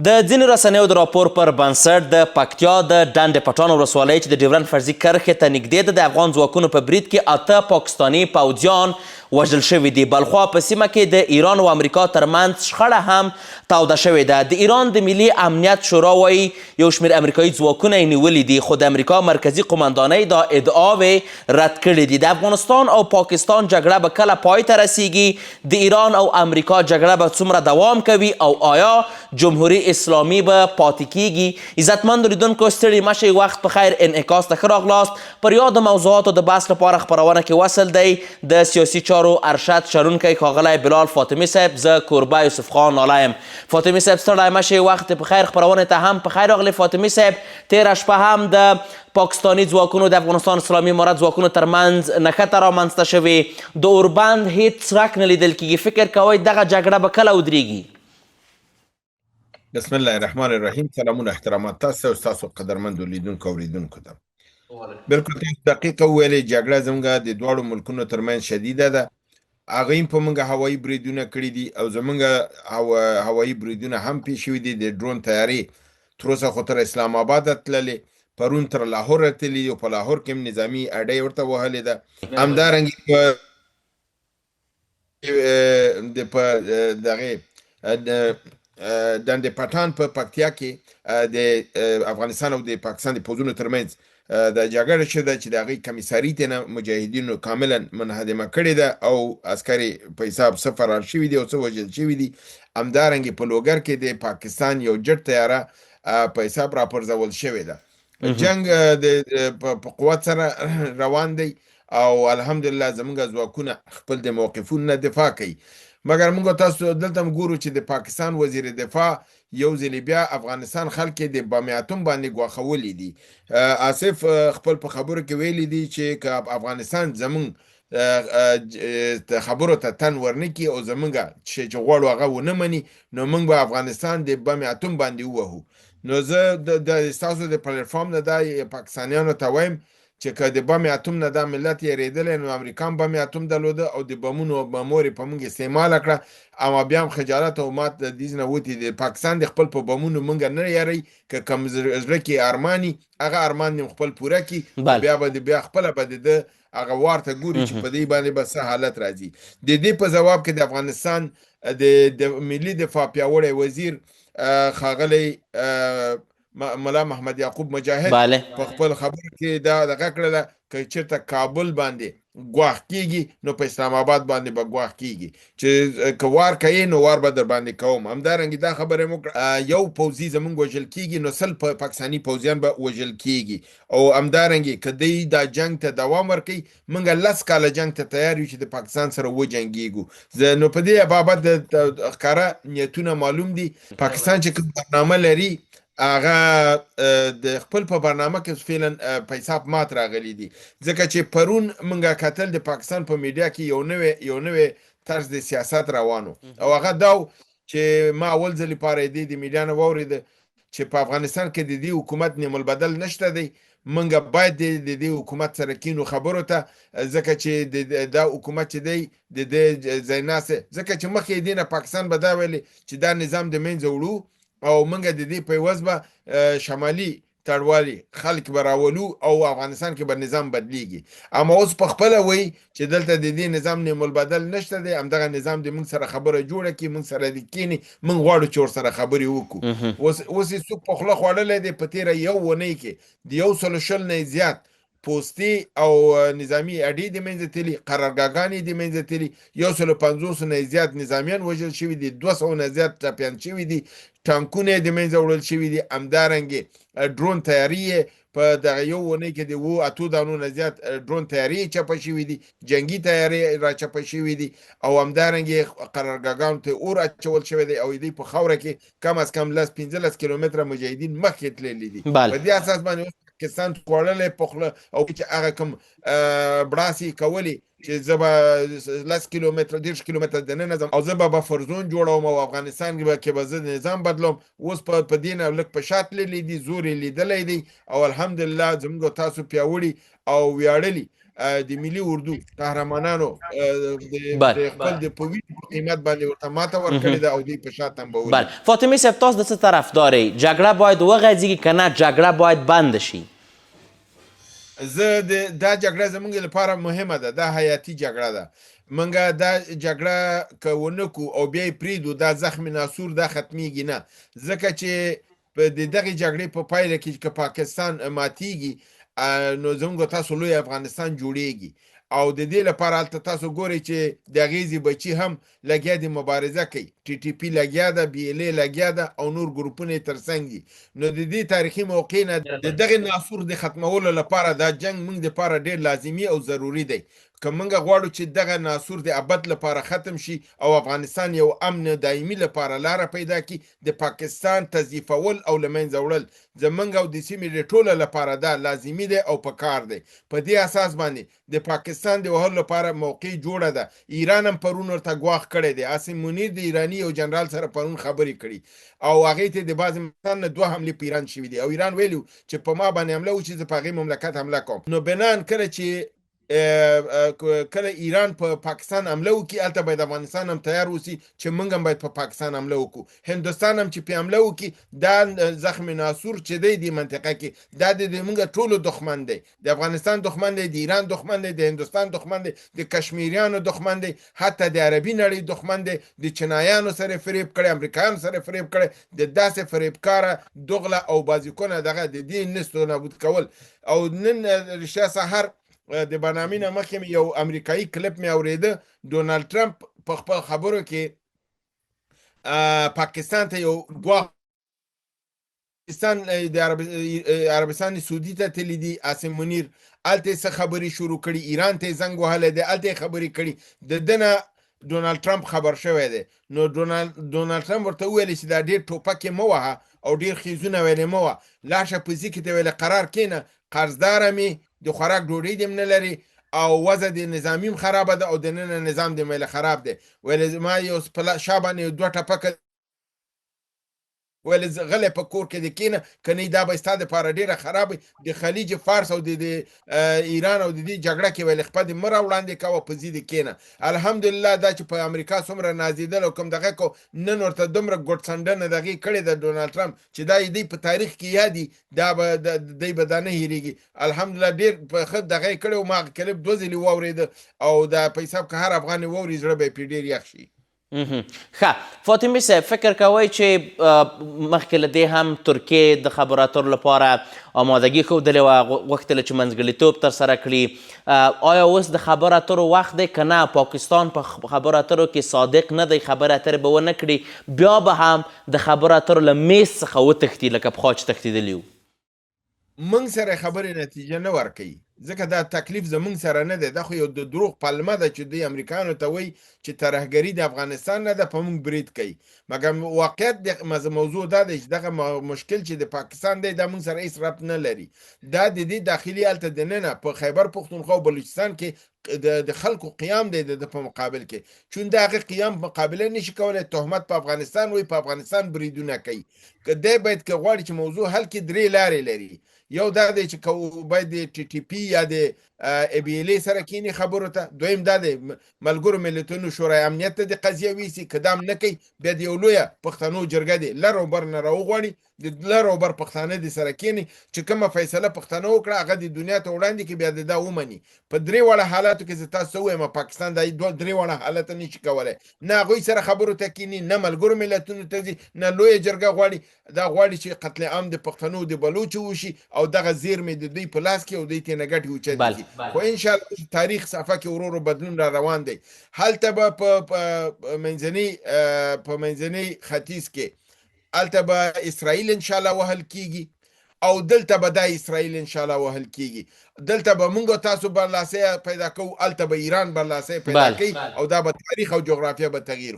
د ځینو رسنیو د راپور پر بنسټ د پکتیا د ډنډ پټان ولسوالۍ چې د ډیورنډ فرضي کرښې ته نږدې ده د افغان ځواکونو په برید کې 8 پاکستاني پوځیان وژل شوي دي. بلخوا په سیمه کې د ایران او امریکا ترمنځ شخړه هم توده شوې ده. د ایران د ملي امنیت شورا وایي یو شمېر امریکایي ځواکونه یې نیولي دي، خو د امریکا مرکزي قمندانۍ دا ادعاوې رد کړي دي. د افغانستان او پاکستان جګړه به کله پای ته رسیږي؟ د ایران او امریکا جګړه به څومره دوام کوي او آیا جمهوری اسلامي به پاتې کیږي؟ عزتمندو لیدونکو ستړي مشئ، وخت په خیر انعکاس ته ښه راغلاست. پر یادو موضوعاتو د بحث لپاره خپرونه کې وصل دی د سیاسي چارو ارشد شنونکی ښاغلی بلال فاطمي صاحب. زه کوربه یوسف خان ناله یم. فاطمي صاحب ستړی مشئ، وخت په خیر خپرونې ته هم په خیر راغلی. فاطمي صاحب، تېره شپه هم د پاکستاني ځواکونو د افغانستان اسلامي امارت ځواکونو ترمنځ نښته رامنځته شوې. د اوربند هیڅ څرک نه لیدل کیږي. فکر کوئ دغه جګړه به کله ودرېږي؟ بسم الله الرحمن الرحیم. سلامونه احترامات تاسو او تاسو قدرمندو لیدونکو او اوریدونکو ته. بالکل تاسو دقیقه ویلې، جګړه زموږ د دواړو ملکونو ترمنځ شدیده ده. هغه هم په موږ هوایي بریدونه کړي دي او زموږ هوایي بریدونه هم پیښ شوي دي. د ډرون تیارې تر اوسه خو تر اسلام آباد تللې، پرون تر لاهور تللي او په لاهور کې هم نظامي اډې ورته وهلې ده. همدارنګه په دغه ډنډ پټان په پکتیا کې د افغانستان او د پاکستان د پوځونو ترمنځ د جګړه شوه چې د هغې کمیساري ته نه مجاهدینو کاملا منهدمه کړې ده او عسکري په حساب څه فرار شوي دي او څه وژل شوي دي. همدارنګې په لوګر کې د پاکستان یو جټ طیاره په حساب راپرځول شوې ده. جنگ په قوت سره روان دی او الحمدلله زموږ ځواکونه خپل د موقفونو نه دفاع کوي. مګر موږ تاسو دلته ګورو چې د پاکستان وزیر دفاع یو ځل بیا افغانستان خلک د بم اتم باندې ګواښولي دي. آصف خپل په خبرو کې ویلي دي چې افغانستان زموږ خبرو ته تن ورنکي او زموږ چې غواړو هغه ونه مني، نو موږ به افغانستان د بم اتم باندې ووهو. نو زه د ستاسو د پلیټفارم نه دا پاکستانیانو ته وایم چې که د بم اتم نه دا ملت یریدلی، نو امریکا هم بم اتم درلوده او د بمونو بمورې په موږ استعماله کړه، اما بیا هم خجالت او مات د دې نه وتي. د پاکستان د خپل په بمونو موږ نه یری، که کوم زړه کې ارماني هغه ارمان خپل پوره کړي، بیا به بیا خپله به د هغه وار ته ګوري چې په دې باندې به څه حالت راځي. د دې په ځواب کې د افغانستان د ملي دفاع پیاوړی وزیر ښاغلی ملا محمد یعقوب مجاهد په خپل خبرو کې دا دغه کړله که چېرته کابل باندې ګواښ کیږي نو په اسلام آباد باندې به ګواښ کیږي، چې که وار کوي نو وار به در باندې کوم. همدارنګه دا خبره مو یو پوځي زمونږ وژل کیږي نو 100 پاکستاني پوځیان به وژل کیږي. او همدارنګه که دی دا جنگ ته دوام ورکوي، موږ 10 کاله جنگ ته تیار یو چې د پاکستان سره وجنګیږو. نو په دې بابت د ښکاره نیتونه معلوم دي. پاکستان چې کوم برنامه لري هغه د خپل په برنامه کې فعلا په حساب مات راغلی دي، ځکه چې پرون موږ کتل د پاکستان په میډیا کې یو نوې طرز د سیاست روانو او هغه دا چې ما اول ځل لپاره د میډیا نه واورېده چې په افغانستان کې د دې حکومت نیم البدل نشته دی. موږ باید د دې حکومت سره کینو خبرو ته، ځکه چې دا حکومت چې دی د ځای ناسته، ځکه چې مخکې دې نه پاکستان به دا ویلي چې دا نظام د منځه وړو او موږ د دې په عوض به شمالي تړوالي خلک به راولو او افغانستان کې به نظام بدلیږي. اما اوس په خپله وایي چې دلته د دې نظام نیم البدل نشته دی، همدغه نظام د موږ سره خبره جوړه کړي، موږ سره دې کښېني، موږ غواړو چې ورسره خبرې وکړو. اوس یې څوک په خوله خوړلی دی. په تېره یو اونۍ کې د 120 نه زیات پوستي او نظامی اډې د منځه تللي، قرارګاګانې د منځه تللي، 150 نه زیات نظامیان وژل شوي دي، 200 نه زیات ټپیان شوي دي، ټانکونه د منځه وړل شوي دي. همدارنګې ډرون تیارې په دغه یو اونۍ کې د 8 دانو نه زیات ډرون تیارې چپه شوي دي، جنگي تیارې را چپه شوي دي او همدارنګې قرارګاګانو ته اور اچول شوی دی او دوی په خاوره کې کم از کم 15 کیلومتره مجاهدین مخکې تللي دي. په دې اساس باندې پاکستان خوړلی په خوله او چې هغه کوم بړاسې کولی چې زه به 10 کیلومتره 10 کیلومتره دننه ځم او زه به بفر زون جوړوم او افغانستان کې به زه نظام بدلوم. اوس په دې نه لږ په شا تللی دي، زور یې لیدلی دی او الحمدلله زموږ تاسو پیاوړي او ویاړلي د ملي اردو قهرمانانو بله د خپل د په وینې په قیمت باندې ورته ماته ورکړې ده او دوی په شا تنبولي. بله فاطمې صاحب تاسو د څه طرفدار یې جګړه باید وغځېږي که نه جګړه باید بنده شي؟ زه دا جګړه زموږ لپاره مهمه ده، دا حیاتي جګړه ده. منګه دا جګړه که ونه کړو او بیا یې پرېږدو دا زخم ناسور دا ختمیږي نه، ځکه چې په دغې جګړې په پایله کې که پاکستان ماتیږي نو زموږ تاسو لوی افغانستان جوړیږي او د دې لپاره هلته تاسو ګورئ چې د هغې بچي هم لګیا دي مبارزه کوي، ټي ټي پي لګیا ده، بي ال اې لګیا ده او نور ګروپونه یې ترڅنګ دي. نو د دې تاریخي موقع نه د دغې ناسور د ختمولو لپاره دا جنګ موږ دپاره ډېر لازمي او ضروري دی. که موږ غواړو چې دغه ناسور د ابد لپاره ختم شي او افغانستان یو امن دایمي لپاره لاره پیدا کړي، د پاکستان تضعیفول او له منځه وړل زموږ او د سیمې د ټولو لپاره دا لازمي دی او پکار دی. په دې اساس باندې د پاکستان د وهلو لپاره موقع جوړه ده. ایران هم پرون ورته ګواښ کړی دی. عاصم منیر د ایراني یو جنرال سره پرون خبرې کړي او هغې ته د بعضې ملتان نه 2 حملې په ایران شوي دي او ایران ویلي چې په ما باندې حمله وشي زه په هغې مملکت حمله کوم. نو بنان کله چې کله ایران په پاکستان حمله وکړي هلته باید افغانستان هم تیار اوسي چې موږ هم باید په پاکستان حمله وکړو. هندوستان هم چې پې حمله وکړي دا زخم ناسور چې دی دې منطقه کې دا د موږ ټولو دښمن دی، د افغانستان دښمن دی، د ایران دښمن دی، د هندوستان دښمن دی، د کشمیریانو دښمن دی، حتی د عربي نړۍ دښمن دی. د چینایانو سره فریب کړی، امریکایانو سره فریب کړی، د داسې فریبکاره دغله او بازیکونه دغه د دې نستو نابود کول. او نن رښتیا سهار د برنامې نه مخکې مې یو امریکایي کلپ مې اورېده، ډونالډ ټرمپ په خپل خبرو کې پاکستان ته یو ګواښ د عربستان سعودي ته تللی دي، عاصم منیر هلته یې څه خبرې شروع کړي، ایران ته یې زنګ وهلی دی، هلته یې خبرې کړي، د ده نه ډونالډ ټرمپ خبر شوی دی. نو ډونالډ ټرمپ ورته وویلې چې دا ډېر ټوپک یې مه وهه او ډېر خیزونه ویلې مه وه، لاشه په ځي کې ته ویلې قرار کښېنه، قرضداره مې، د خوراک ډوډۍ دې نه لري او وضع د نظامي هم خرابه ده او د ننه نظام دې ویله خراب دی. ویلې زما یو په شا باندې 2 ټپکه ویل غلی په کور کې د کینه کني دا به ستا دپاره ډېره خرابه د خلیج فارس او د ایران او د دې جګړه کې ویل خپه دې مه راوړاندې کوه په ځي د کینه. الحمدلله دا چې په امریکا څومره نازېدل او کوم دغه کو نن ورته دومره ګوټ څنډنه دغې کړې ده ډونالډ ټرمپ چې دا دی په تاریخ کې یادي، دا به دی به دا نه هېرېږي. الحمدلله ډېر په ښه دغه یې کړی و. ما هغه کلیپ 2 ځلې واورېده او دا په حساب که هر افغان یې واوري زړه به یې پرې ډېر یخ شي. ښه فاطمې صاحب فکر کوئ چې مخکې له دې هم ترکیې د خبرو اترو لپاره آمادګي ښودلې وه، غوښتله چې منځګړیتوب ترسره کړي. آیا اوس د خبرو اترو وخت دی که نه پاکستان په خبرو اترو کې صادق نه دی، خبرې اترې به ونه کړي، بیا به هم د خبرو اترو له میز څخه وتښتي لکه پخوا چې تښتېدلي وو؟ موږ سره خبرې نتیجه نه ورکوي ځکه دا تکلیف زموږ سره نه دی. دا خو یو د دروغ پلمه ده چې دوی امریکایانو ته وایي چې ترهګري د افغانستان نه ده، په موږ برید کوي. مګر واقعیت د موضوع دا دی چې دغه مشکل چې د پاکستان دی دا موږ سره هېڅ ربط نه لري. دا د دې داخلي هلته دننه په خیبر پښتونخوا او بلوچستان کې د خلکو قیام دی د په مقابل کې، چون د هغې قیام مقابله نشي کولی. تهمت په افغانستان وایي، په افغانستان بریدونه کوي. که دی باید که غواړي چې موضوع حل کړي 3 لارې لري. یو دا دی چې باید د ټي ټي پي یا د بي ال اې سره کینی خبرو ته. دویم دا دی ملګرو ملتونو شورای امنیت ته د قضیه ویسي، که دا هم نه کوي بیا د یو لویه پښتنو جرګه دی لر او بر نه راوغواړي، د لر او بر پښتانه د سره کینی چې کومه فیصله پښتنو وکړه هغه د دنیا ته وړاندې کړي، بیا د دا ومني. په 3 واړه حالاتو کې زه تاسو ته ووایم پاکستان دا 3 واړه حالت نشي کولی، نه هغوی سره خبرو ته کینی، نه ملګرو ملتونو ته ځي، نه لویه جرګه غواړي. دا غواړي چې قتل عام د پښتنو د بلوچو وشي او دغه زیرمې د دوی په لاس کې او دوی ترې نه ګټې اوچتېږي. خو انشاءالله تاریخ صفحه کې ورو ورو بدلون را روان دی. هلته به په منځني ختیځ کې هلته به اسرائیل انشاءالله وهل کیږي او دلته به دا اسرائیل انشاءالله وهل کیږي. دلته به موږ تاسو برلاسۍ پیدا کوو، هلته به ایران برلاسۍ پیدا کوي او دا به تاریخ او جغرافیه به تغییر